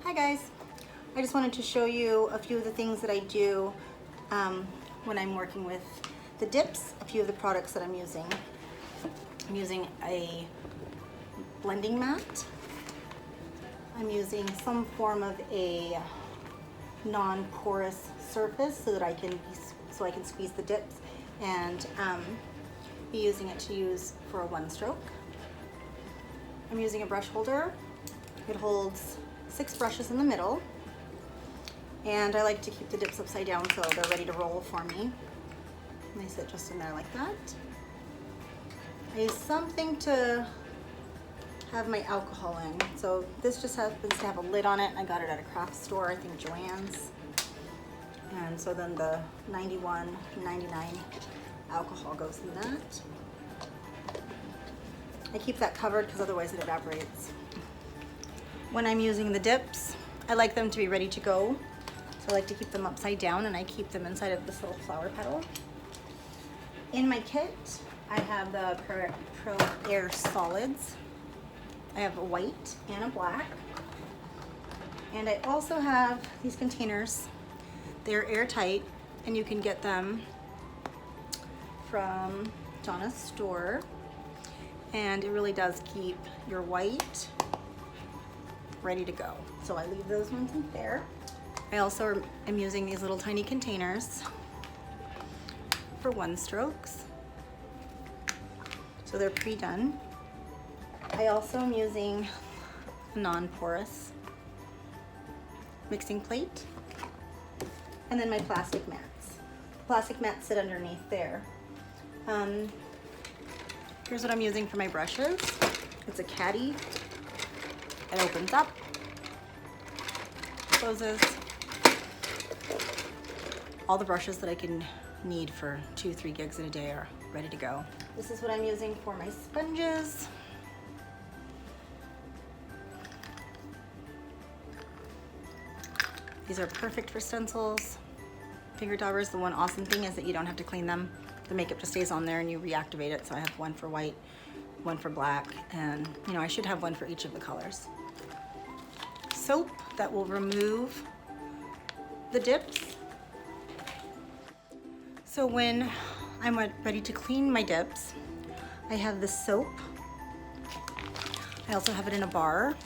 Hi guys, I just wanted to show you a few of the things that I do when I'm working with the dips, a few of the products that I'm using. I'm using a blending mat. I'm using some form of a non-porous surface so that I can squeeze the dips and be using it to use for a one stroke. I'm using a brush holder. It holds 6 brushes in the middle, and I like to keep the dips upside down so they're ready to roll for me. And they sit just in there like that. I use something to have my alcohol in. So this just happens to have a lid on it. I got it at a craft store, I think Joann's. And so then the 91.99 alcohol goes in that. I keep that covered because otherwise it evaporates. When I'm using the dips, I like them to be ready to go. So I like to keep them upside down, and I keep them inside of this little flower petal. In my kit, I have the ProAiir solids. I have a white and a black. And I also have these containers. They're airtight, and you can get them from Donna's store. And it really does keep your white ready to go. So I leave those ones in there. I also am using these little tiny containers for one strokes. So they're pre-done. I also am using a non-porous mixing plate. And then my plastic mats. Plastic mats sit underneath there. Here's what I'm using for my brushes. It's a caddy. It opens up, closes. All the brushes that I can need for 2-3 gigs in a day are ready to go. This is what I'm using for my sponges. These are perfect for stencils. Finger daubers, the one awesome thing is that you don't have to clean them. The makeup just stays on there and you reactivate it. So I have one for white, one for black, and I should have one for each of the colors. Soap that will remove the dips. So when I'm ready to clean my dips, I have this soap. I also have it in a bar.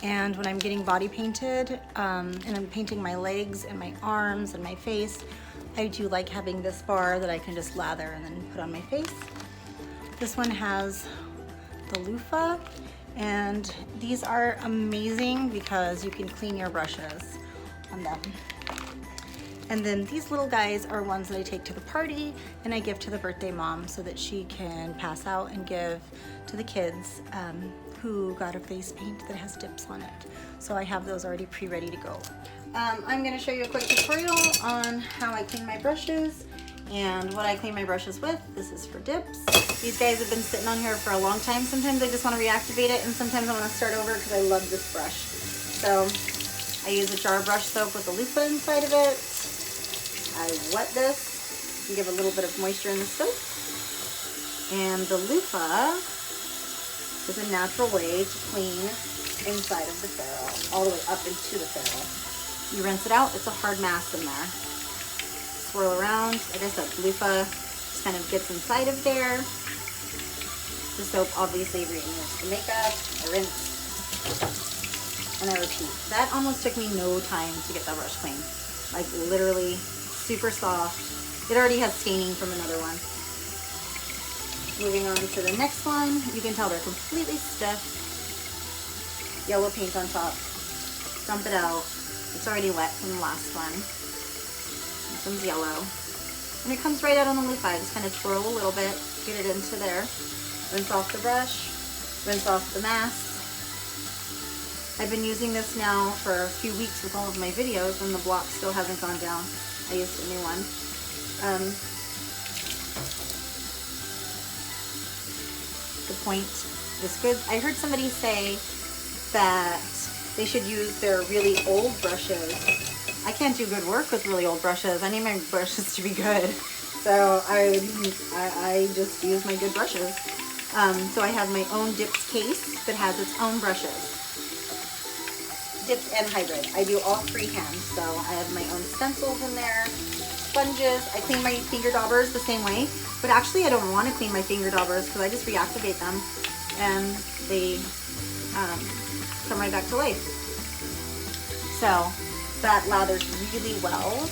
And when I'm getting body painted and I'm painting my legs and my arms and my face, I do like having this bar that I can just lather and then put on my face. This one has the loofah, and these are amazing because you can clean your brushes on them. And then these little guys are ones that I take to the party and I give to the birthday mom so that she can pass out and give to the kids who got a face paint that has dips on it. So I have those already pre-ready to go. I'm gonna show you a quick tutorial on how I clean my brushes and what I clean my brushes with. This is for dips. These guys have been sitting on here for a long time. Sometimes I just want to reactivate it, and sometimes I want to start over because I love this brush. So I use a jar brush soap with a loofah inside of it. I wet this and give a little bit of moisture in the soap. And the loofah is a natural way to clean inside of the ferrule, all the way up into the ferrule. You rinse it out, it's a hard mass in there. Swirl around, like I said, the loofah just kind of gets inside of there. The soap obviously removes the makeup. I rinse and I repeat. That almost took me no time to get that brush clean. Like literally super soft. It already has staining from another one. Moving on to the next one, you can tell they're completely stiff. Yellow paint on top. Dump it out. It's already wet from the last one. This one's yellow. And it comes right out on the loofah. I just kind of twirl a little bit, get it into there. Rinse off the brush, rinse off the mask. I've been using this now for a few weeks with all of my videos, and the block still hasn't gone down. I used a new one. The point is good. I heard somebody say that they should use their really old brushes. I can't do good work with really old brushes. I need my brushes to be good. So I just use my good brushes. So I have my own dips case that has its own brushes. dipped and hybrid. I do all freehand, so I have my own stencils in there, sponges. I clean my finger daubers the same way, but actually I don't want to clean my finger daubers because I just reactivate them and they come right back to life. So that lathers really well.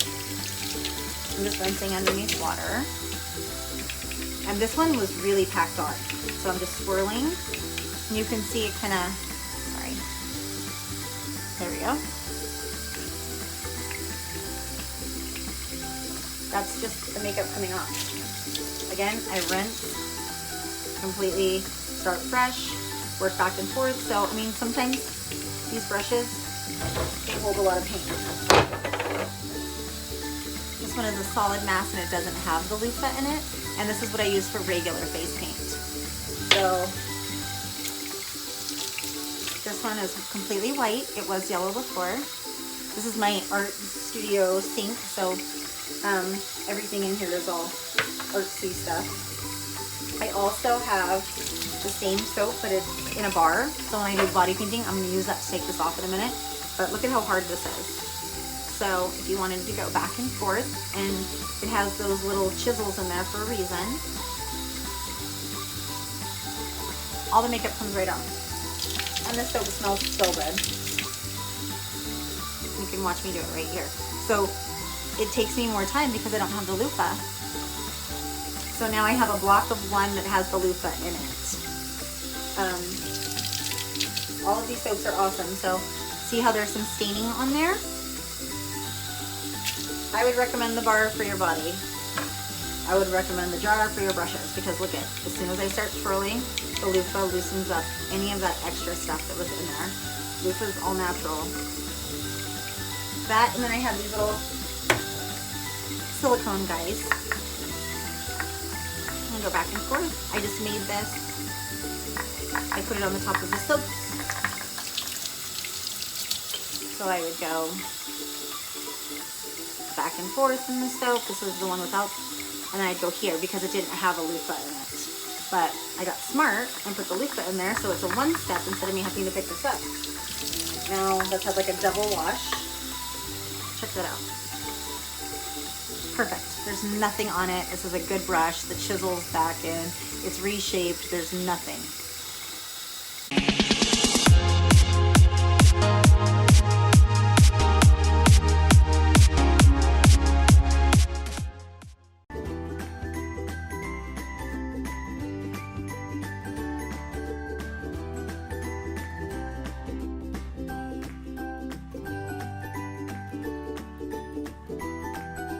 I'm just rinsing underneath water. And this one was really packed on, so I'm just swirling. And you can see it kind of, sorry, there we go. That's just the makeup coming off. Again, I rinse, completely start fresh, work back and forth. So, I mean, sometimes these brushes, they hold a lot of paint. This one is a solid mask and it doesn't have the loofah in it. And this is what I use for regular face paint. So this one is completely white. It was yellow before. This is my art studio sink, so everything in here is all artsy stuff. I also have the same soap, but it's in a bar. So when I do body painting, I'm gonna use that to take this off in a minute. But look at how hard this is. So if you wanted to go back and forth, and it has those little chisels in there for a reason. All the makeup comes right off. And this soap smells so good. You can watch me do it right here. So it takes me more time because I don't have the loofah. So now I have a block of one that has the loofah in it. All of these soaps are awesome. So see how there's some staining on there? I would recommend the bar for your body. I would recommend the jar for your brushes because look at, as soon as I start swirling, the loofah loosens up any of that extra stuff that was in there. Loofah is all natural. That, and then I have these little silicone guys. I'm gonna go back and forth. I just made this. I put it on the top of the soap. So I would go back and forth in the soap. This is the one without, and then I'd go here because it didn't have a loofah in it. But I got smart and put the loofah in there, so it's a one step instead of me having to pick this up. Now let's have like a double wash. Check that out. Perfect. There's nothing on it. This is a good brush. The chisel's back in. It's reshaped. There's nothing.